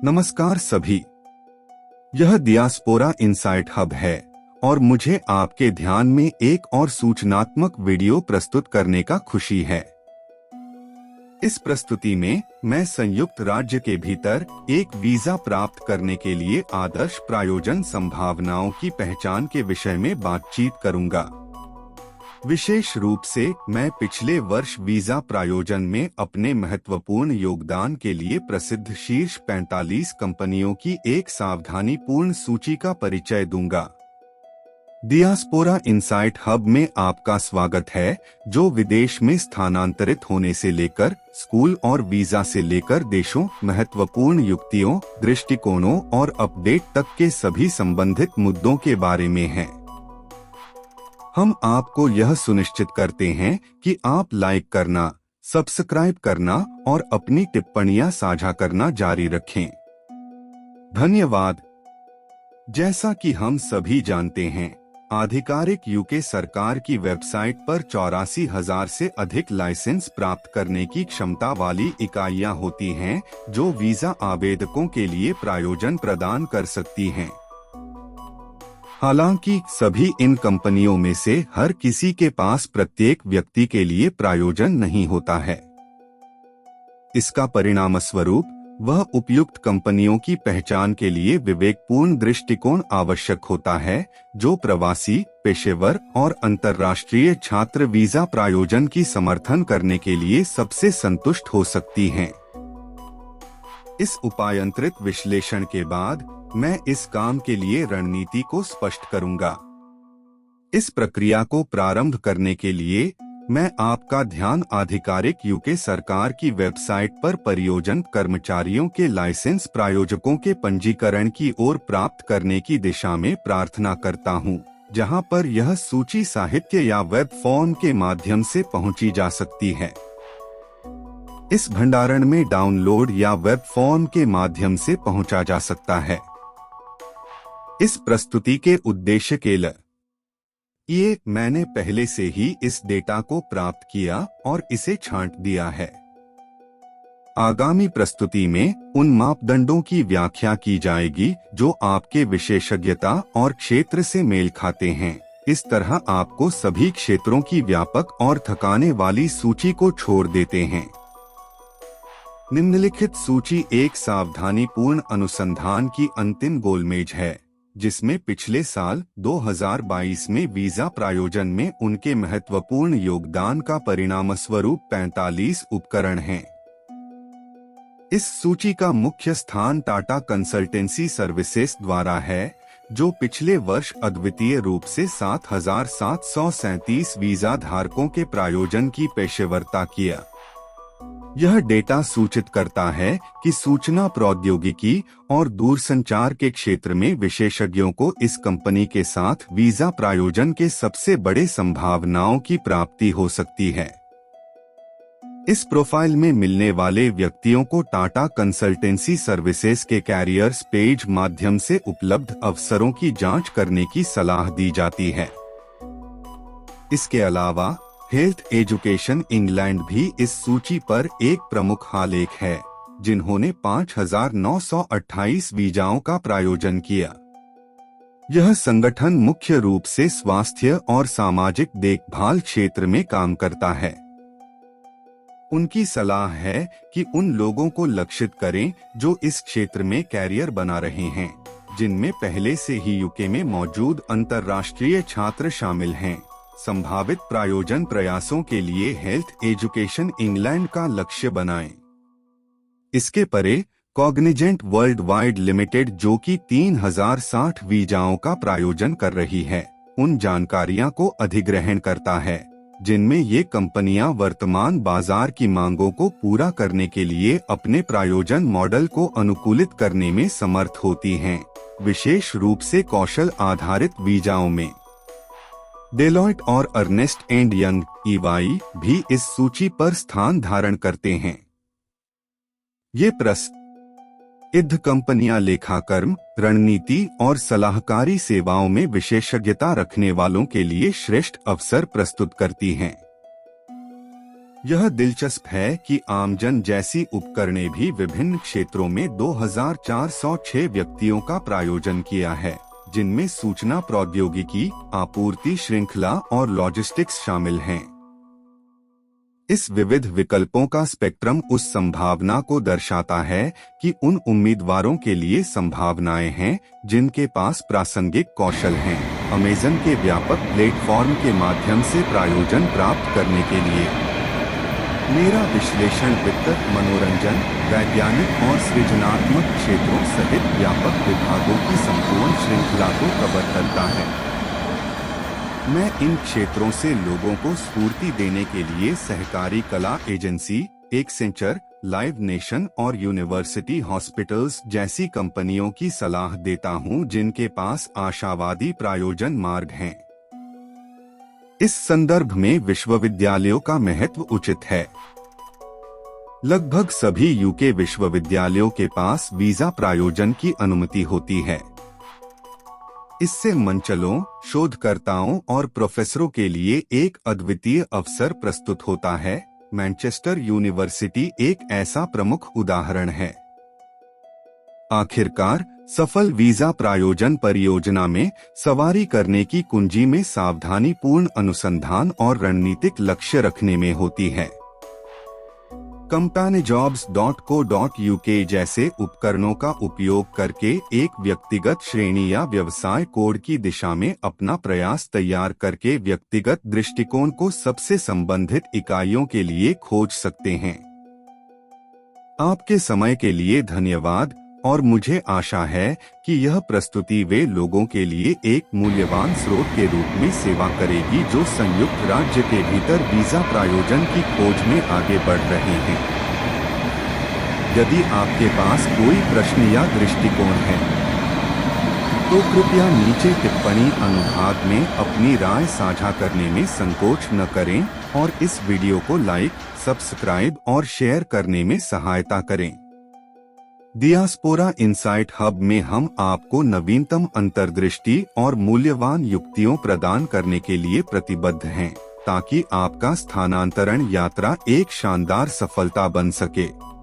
नमस्कार सभी। यह डियास्पोरा इनसाइट हब है और मुझे आपके ध्यान में एक और सूचनात्मक वीडियो प्रस्तुत करने का खुशी है। इस प्रस्तुति में मैं संयुक्त राज्य के भीतर एक वीजा प्राप्त करने के लिए आदर्श प्रायोजन संभावनाओं की पहचान के विषय में बातचीत करूंगा। विशेष रूप से मैं पिछले वर्ष वीजा प्रायोजन में अपने महत्वपूर्ण योगदान के लिए प्रसिद्ध शीर्ष 45 कंपनियों की एक सावधानीपूर्ण सूची का परिचय दूंगा। डियास्पोरा इनसाइट हब में आपका स्वागत है, जो विदेश में स्थानांतरित होने से लेकर स्कूल और वीजा से लेकर देशों, महत्वपूर्ण युक्तियों, दृष्टिकोणों और अपडेट तक के सभी संबंधित मुद्दों के बारे में है। हम आपको यह सुनिश्चित करते हैं कि आप लाइक करना, सब्सक्राइब करना और अपनी टिप्पणियां साझा करना जारी रखें। धन्यवाद। जैसा कि हम सभी जानते हैं, आधिकारिक यूके सरकार की वेबसाइट पर 84,000 से अधिक लाइसेंस प्राप्त करने की क्षमता वाली इकाइयां होती हैं, जो वीजा आवेदकों के लिए प्रायोजन प्रदान कर सकती हैं। हालांकि सभी इन कंपनियों में से हर किसी के पास प्रत्येक व्यक्ति के लिए प्रायोजन नहीं होता है। इसका परिणामस्वरूप वह उपयुक्त कंपनियों की पहचान के लिए विवेकपूर्ण दृष्टिकोण आवश्यक होता है, जो प्रवासी, पेशेवर और अंतर्राष्ट्रीय छात्र वीजा प्रायोजन की समर्थन करने के लिए सबसे संतुष्ट हो सकती हैं। इस उपायंत्रित विश्लेषण के बाद मैं इस काम के लिए रणनीति को स्पष्ट करूंगा। इस प्रक्रिया को प्रारंभ करने के लिए मैं आपका ध्यान आधिकारिक यूके सरकार की वेबसाइट पर परियोजन कर्मचारियों के लाइसेंस प्रायोजकों के पंजीकरण की ओर प्राप्त करने की दिशा में प्रार्थना करता हूं, जहां पर यह सूची साहित्य या वेब फॉर्म के माध्यम से पहुंची जा सकती है। इस भंडारण में डाउनलोड या वेब फॉर्म के माध्यम से पहुंचा जा सकता है। इस प्रस्तुति के उद्देश्य के लिए मैंने पहले से ही इस डेटा को प्राप्त किया और इसे छांट दिया है। आगामी प्रस्तुति में उन मापदंडों की व्याख्या की जाएगी जो आपके विशेषज्ञता और क्षेत्र से मेल खाते हैं। इस तरह आपको सभी क्षेत्रों की व्यापक और थकाने वाली सूची को छोड़ देते हैं। निम्नलिखित सूची एक सावधानीपूर्ण अनुसंधान की अंतिम गोलमेज है, जिसमें पिछले साल 2022 में वीजा प्रायोजन में उनके महत्वपूर्ण योगदान का परिणामस्वरूप 45 उपकरण हैं। इस सूची का मुख्य स्थान टाटा कंसल्टेंसी सर्विसेज द्वारा है, जो पिछले वर्ष अद्वितीय रूप से 7,737 वीजा धारकों के प्रायोजन की पेशेवरता किया। यह डेटा सूचित करता है कि सूचना प्रौद्योगिकी और दूरसंचार के क्षेत्र में विशेषज्ञों को इस कंपनी के साथ वीजा प्रायोजन के सबसे बड़े संभावनाओं की प्राप्ति हो सकती है। इस प्रोफाइल में मिलने वाले व्यक्तियों को टाटा कंसल्टेंसी सर्विसेज के कैरियर्स पेज माध्यम से उपलब्ध अवसरों की जांच करने की सलाह दी जाती है। इसके अलावा हेल्थ एजुकेशन इंग्लैंड भी इस सूची पर एक प्रमुख आलेख है, जिन्होंने 5,928 वीजाओं का प्रायोजन किया। यह संगठन मुख्य रूप से स्वास्थ्य और सामाजिक देखभाल क्षेत्र में काम करता है। उनकी सलाह है कि उन लोगों को लक्षित करें जो इस क्षेत्र में कैरियर बना रहे हैं, जिनमें पहले से ही यूके में मौजूद अंतर्राष्ट्रीय छात्र शामिल हैं। संभावित प्रायोजन प्रयासों के लिए हेल्थ एजुकेशन इंग्लैंड का लक्ष्य बनाएं। इसके परे कॉग्निजेंट वर्ल्ड वाइड लिमिटेड, जो कि 3,060 वीजाओं का प्रायोजन कर रही है, उन जानकारियां को अधिग्रहण करता है जिनमें ये कंपनियां वर्तमान बाजार की मांगों को पूरा करने के लिए अपने प्रायोजन मॉडल को अनुकूलित करने में समर्थ होती हैं, विशेष रूप से कौशल आधारित वीजाओं में। डेलॉयट और अर्नेस्ट एंड यंग (EY) भी इस सूची पर स्थान धारण करते हैं। ये प्रसिद्ध कंपनियां लेखाकर्म, रणनीति और सलाहकारी सेवाओं में विशेषज्ञता रखने वालों के लिए श्रेष्ठ अवसर प्रस्तुत करती हैं। यह दिलचस्प है कि आमजन जैसी उपकरणें भी विभिन्न क्षेत्रों में 2406 व्यक्तियों का प्रायोजन किया है, जिनमें सूचना प्रौद्योगिकी, आपूर्ति श्रृंखला और लॉजिस्टिक्स शामिल हैं। इस विविध विकल्पों का स्पेक्ट्रम उस संभावना को दर्शाता है कि उन उम्मीदवारों के लिए संभावनाएं हैं जिनके पास प्रासंगिक कौशल हैं, अमेज़न के व्यापक प्लेटफॉर्म के माध्यम से प्रायोजन प्राप्त करने के लिए। मेरा विश्लेषण वित्त, मनोरंजन, वैज्ञानिक और सृजनात्मक क्षेत्रों सहित व्यापक विभागों की संपूर्ण श्रृंखला को कवर करता है। मैं इन क्षेत्रों से लोगों को स्फूर्ति देने के लिए सहकारी कला एजेंसी, एक्सेंचर, लाइव नेशन और यूनिवर्सिटी हॉस्पिटल्स जैसी कंपनियों की सलाह देता हूं जिनके पास आशावादी प्रायोजन मार्ग हैं। इस संदर्भ में विश्वविद्यालयों का महत्व उचित है। लगभग सभी यूके विश्वविद्यालयों के पास वीजा प्रायोजन की अनुमति होती है। इससे मंचलों, शोधकर्ताओं और प्रोफेसरों के लिए एक अद्वितीय अवसर प्रस्तुत होता है। मैनचेस्टर यूनिवर्सिटी एक ऐसा प्रमुख उदाहरण है। आखिरकार, सफल वीजा प्रायोजन परियोजना में सवारी करने की कुंजी में सावधानीपूर्ण अनुसंधान और रणनीतिक लक्ष्य रखने में होती है। companijobs.co.uk जैसे उपकरणों का उपयोग करके एक व्यक्तिगत श्रेणी या व्यवसाय कोड की दिशा में अपना प्रयास तैयार करके व्यक्तिगत दृष्टिकोण को सबसे संबंधित इकाइयों के लिए खोज सकते हैं। आपके समय के लिए धन्यवाद और मुझे आशा है कि यह प्रस्तुति वे लोगों के लिए एक मूल्यवान स्रोत के रूप में सेवा करेगी जो संयुक्त राज्य के भीतर वीजा प्रायोजन की खोज में आगे बढ़ रहे हैं। यदि आपके पास कोई प्रश्न या दृष्टिकोण है तो कृपया नीचे टिप्पणी अनुभाग में अपनी राय साझा करने में संकोच न करें और इस वीडियो को लाइक, सब्सक्राइब और शेयर करने में सहायता करें। डियास्पोरा इनसाइट हब में हम आपको नवीनतम अंतर्दृष्टि और मूल्यवान युक्तियों प्रदान करने के लिए प्रतिबद्ध हैं, ताकि आपका स्थानांतरण यात्रा एक शानदार सफलता बन सके।